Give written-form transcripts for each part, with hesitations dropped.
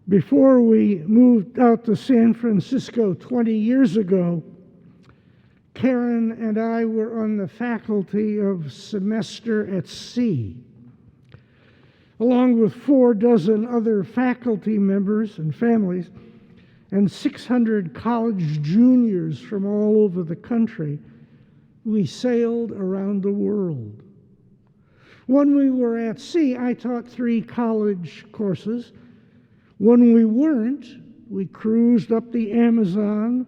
Before we moved out to San Francisco 20 years ago, Karen and I were on the faculty of Semester at Sea, along with 4 other faculty members and families, and 600 college juniors from all over the country. We sailed around the world. When we were at sea, I taught 3 college courses. When we weren't, we cruised up the Amazon,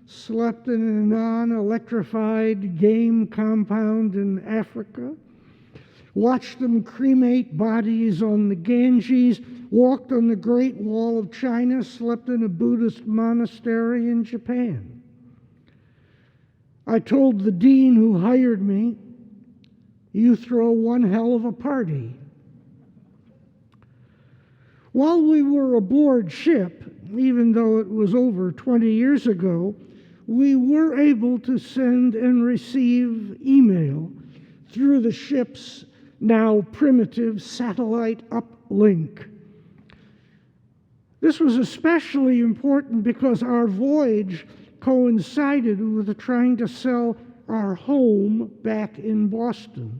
slept in a non-electrified game compound in Africa, watched them cremate bodies on the Ganges, walked on the Great Wall of China, slept in a Buddhist monastery in Japan. I told the dean who hired me, "You throw one hell of a party." While we were aboard ship, even though it was over 20 years ago, we were able to send and receive email through the ship's now primitive satellite uplink. This was especially important because our voyage coincided with trying to sell our home back in Boston.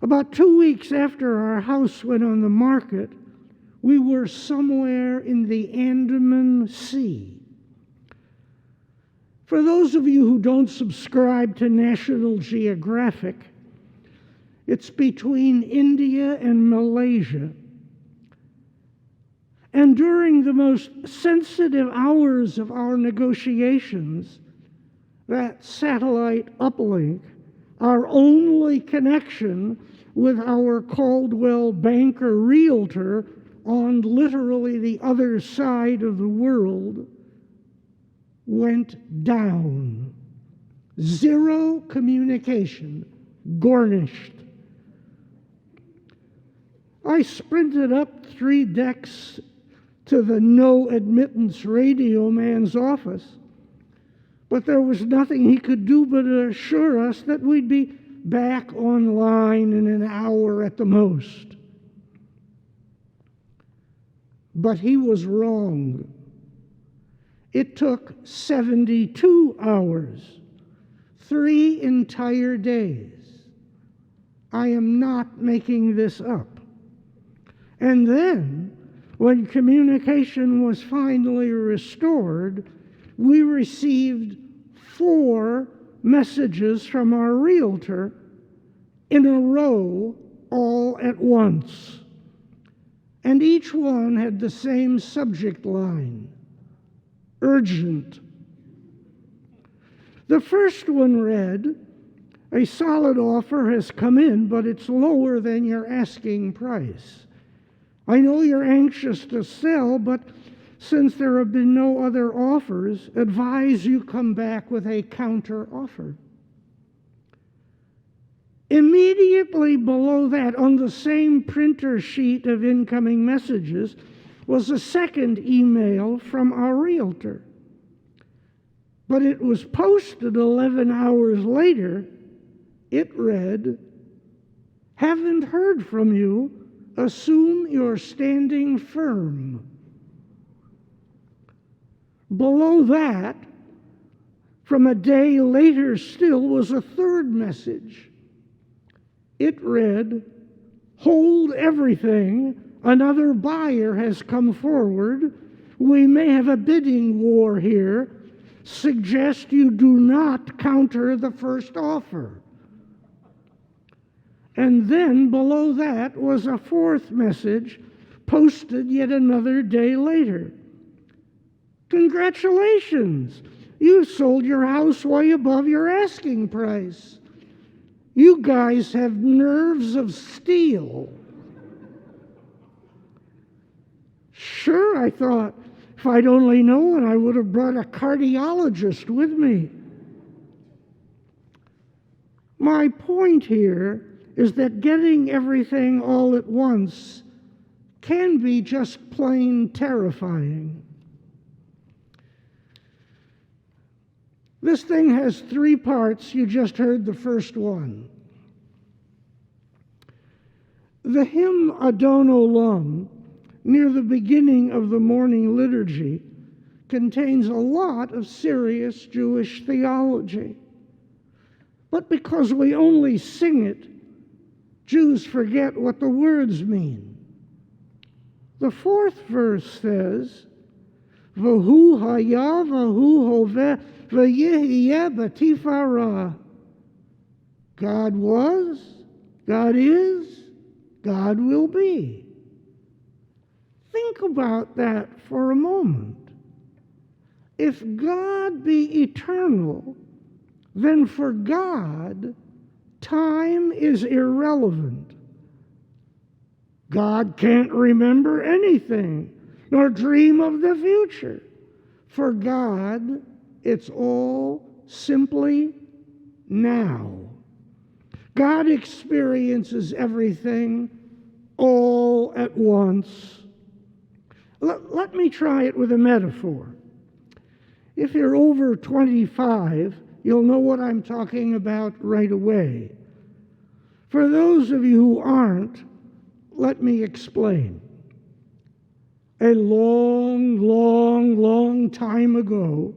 About 2 weeks after our house went on the market, we were somewhere in the Andaman Sea. For those of you who don't subscribe to National Geographic, it's between India and Malaysia. And during the most sensitive hours of our negotiations, that satellite uplink, our only connection with our Caldwell banker realtor on literally the other side of the world, went down. Zero communication, garnished. I sprinted up 3 decks to the no admittance radio man's office, but there was nothing he could do but assure us that we'd be back online in an hour at the most. But he was wrong. It took 72 hours, 3 entire days. I am not making this up. And then, when communication was finally restored, we received 4 messages from our realtor in a row all at once. And each one had the same subject line: urgent. The first one read, "A solid offer has come in, but it's lower than your asking price. I know you're anxious to sell, but since there have been no other offers, advise you come back with a counter offer." Immediately below that, on the same printer sheet of incoming messages, was a second email from our realtor. But it was posted 11 hours later. It read, "Haven't heard from you. Assume you're standing firm." Below that, from a day later still, was a third message. It read, "Hold everything. Another buyer has come forward. We may have a bidding war here. Suggest you do not counter the first offer." And then below that was a fourth message, posted yet another day later. "Congratulations! You sold your house way above your asking price. You guys have nerves of steel." Sure, I thought, if I'd only known, I would have brought a cardiologist with me. My point here is that getting everything all at once can be just plain terrifying. This thing has 3 parts. You just heard the first one. The hymn Adon Olam near the beginning of the morning liturgy contains a lot of serious Jewish theology. But because we only sing it, Jews forget what the words mean. The fourth verse says, V'hu haya v'hu hoveh v'yehyeh b'tifara. God was, God is, God will be. Think about that for a moment. If God be eternal, then for God, time is irrelevant. God can't remember anything, nor dream of the future. For God, it's all simply now. God experiences everything all at once. Let me try it with a metaphor. If you're over 25, you'll know what I'm talking about right away. For those of you who aren't, let me explain. A long time ago,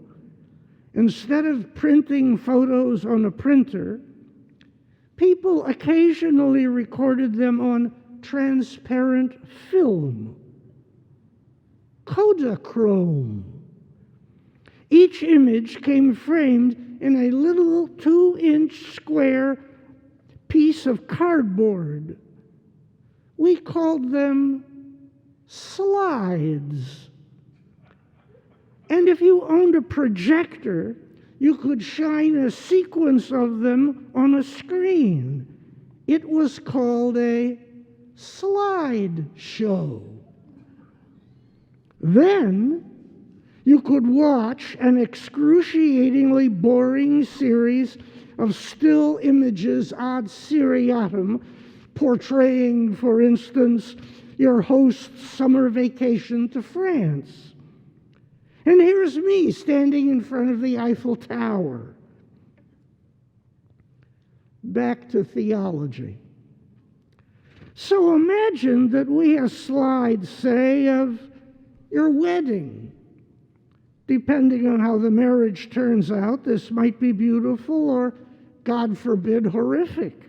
instead of printing photos on a printer, people occasionally recorded them on transparent film, Kodachrome. Each image came framed in a little 2-inch square piece of cardboard. We called them slides. And if you owned a projector, you could shine a sequence of them on a screen. It was called a slide show. Then you could watch an excruciatingly boring series of still images ad seriatim, portraying, for instance, your host's summer vacation to France. And here's me standing in front of the Eiffel Tower. Back to theology. So imagine that we have slides, say, of your wedding. Depending on how the marriage turns out, this might be beautiful or, God forbid, horrific.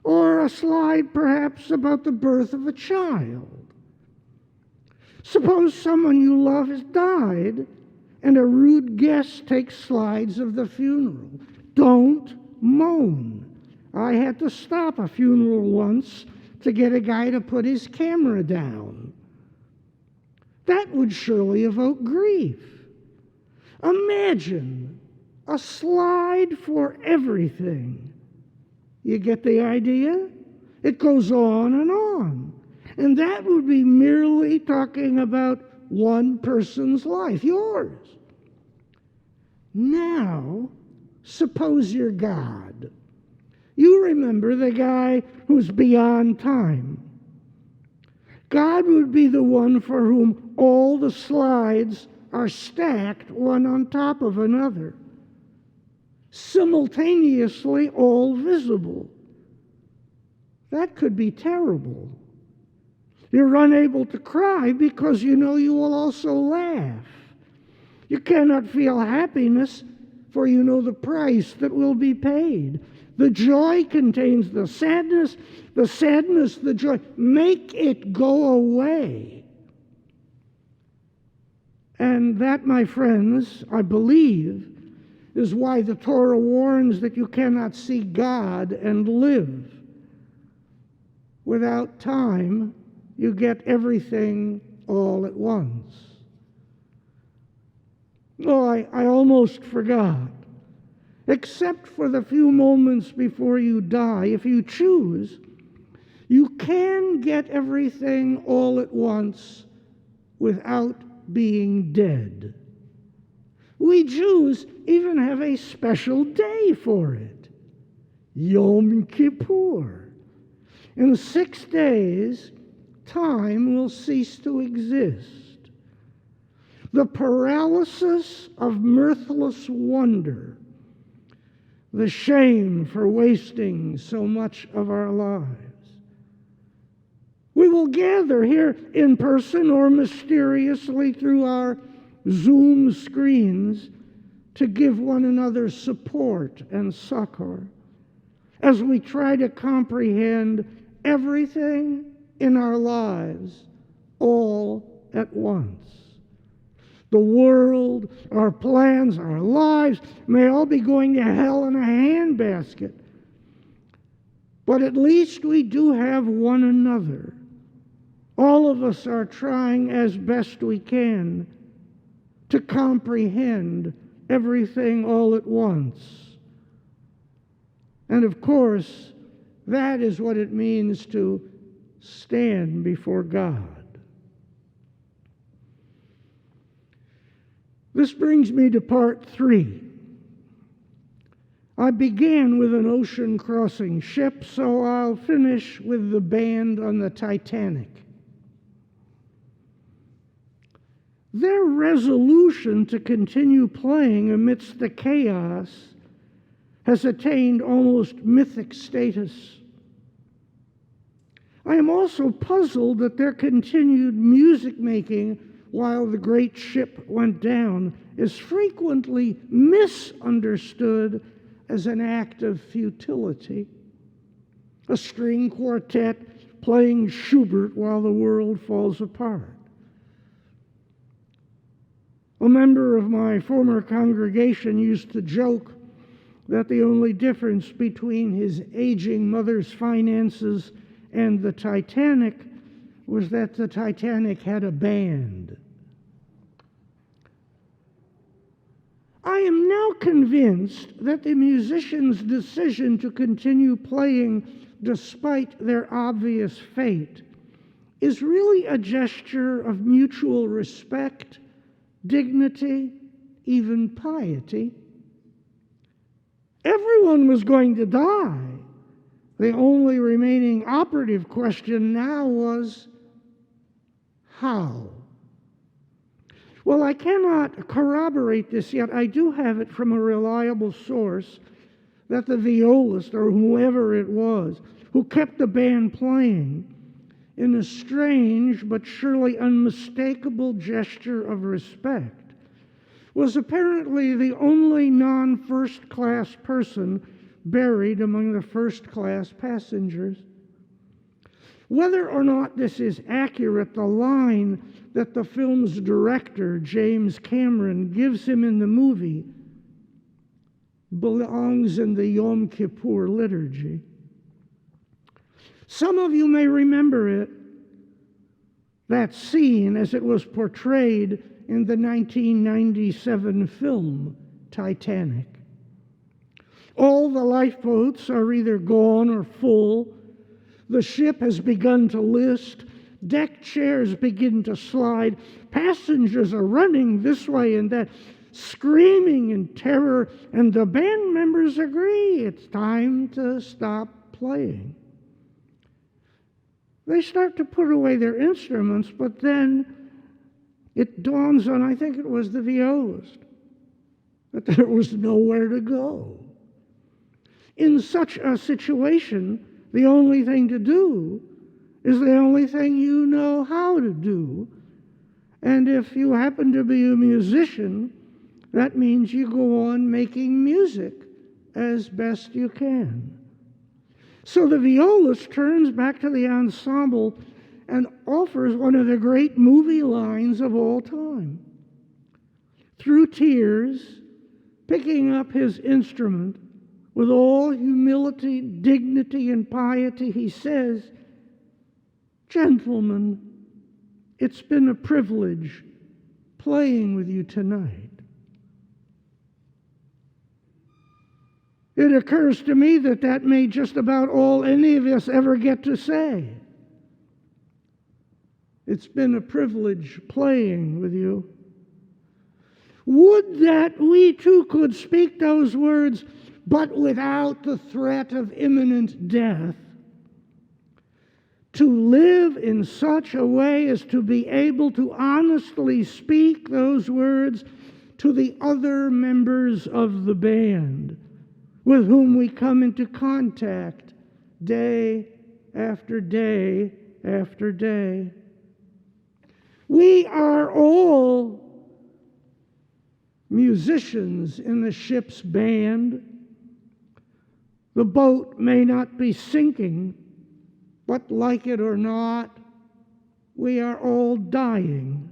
Or a slide, perhaps, about the birth of a child. Suppose someone you love has died, and a rude guest takes slides of the funeral. Don't moan. I had to stop a funeral once to get a guy to put his camera down. That would surely evoke grief. Imagine a slide for everything. You get the idea? It goes on and on. And that would be merely talking about one person's life, yours. Now, suppose you're God. You remember the guy who's beyond time. God would be the one for whom all the slides are stacked one on top of another, simultaneously all visible. That could be terrible. You're unable to cry because you know you will also laugh. You cannot feel happiness, for you know the price that will be paid. The joy contains the sadness, the joy. Make it go away. And that, my friends, I believe, is why the Torah warns that you cannot see God and live. Without time, you get everything all at once. Oh, I almost forgot. Except for the few moments before you die, if you choose, you can get everything all at once without being dead. We Jews even have a special day for it, Yom Kippur. In 6 days, time will cease to exist. The paralysis of mirthless wonder, the shame for wasting so much of our lives. We will gather here in person or mysteriously through our Zoom screens to give one another support and succor as we try to comprehend everything in our lives all at once. The world, our plans, our lives may all be going to hell in a handbasket. But at least we do have one another. All of us are trying as best we can to comprehend everything all at once. And of course, that is what it means to stand before God. This brings me to part 3. I began with an ocean-crossing ship, so I'll finish with the band on the Titanic. Their resolution to continue playing amidst the chaos has attained almost mythic status. I am also puzzled that their continued music making while the great ship went down is frequently misunderstood as an act of futility. A string quartet playing Schubert while the world falls apart. A member of my former congregation used to joke that the only difference between his aging mother's finances and the Titanic was that the Titanic had a band. I am now convinced that the musicians' decision to continue playing despite their obvious fate is really a gesture of mutual respect, dignity, even piety. Everyone was going to die. The only remaining operative question now was, how? Well, I cannot corroborate this yet. I do have it from a reliable source that the violist, or whoever it was, who kept the band playing in a strange but surely unmistakable gesture of respect, was apparently the only non-first-class person buried among the first-class passengers. Whether or not this is accurate, the line that the film's director, James Cameron, gives him in the movie belongs in the Yom Kippur liturgy. Some of you may remember it, that scene as it was portrayed in the 1997 film Titanic. All the lifeboats are either gone or full. The ship has begun to list. Deck chairs begin to slide. Passengers are running this way and that, screaming in terror, and the band members agree it's time to stop playing. They start to put away their instruments, but then it dawns on, I think it was the violist, that there was nowhere to go. In such a situation, the only thing to do is the only thing you know how to do. And if you happen to be a musician, that means you go on making music as best you can. So the violist turns back to the ensemble and offers one of the great movie lines of all time. Through tears, picking up his instrument, with all humility, dignity, and piety, he says, "Gentlemen, it's been a privilege playing with you tonight." It occurs to me that that may just about all any of us ever get to say. It's been a privilege playing with you. Would that we too could speak those words, but without the threat of imminent death. To live in such a way as to be able to honestly speak those words to the other members of the band with whom we come into contact day after day after day. We are all musicians in the ship's band. The boat may not be sinking, but like it or not, we are all dying.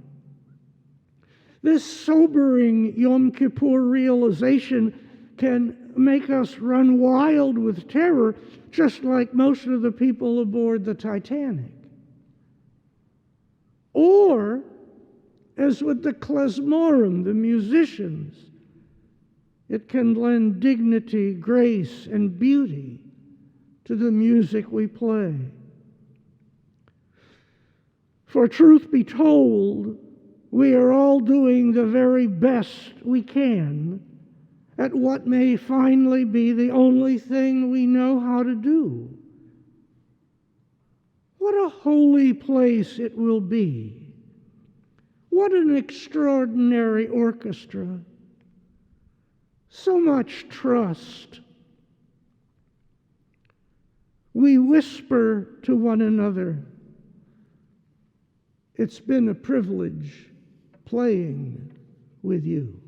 This sobering Yom Kippur realization can make us run wild with terror, just like most of the people aboard the Titanic. Or, as with the klezmorim, the musicians, it can lend dignity, grace, and beauty to the music we play. For truth be told, we are all doing the very best we can at what may finally be the only thing we know how to do. What a holy place it will be. What an extraordinary orchestra. So much trust. We whisper to one another, "It's been a privilege playing with you."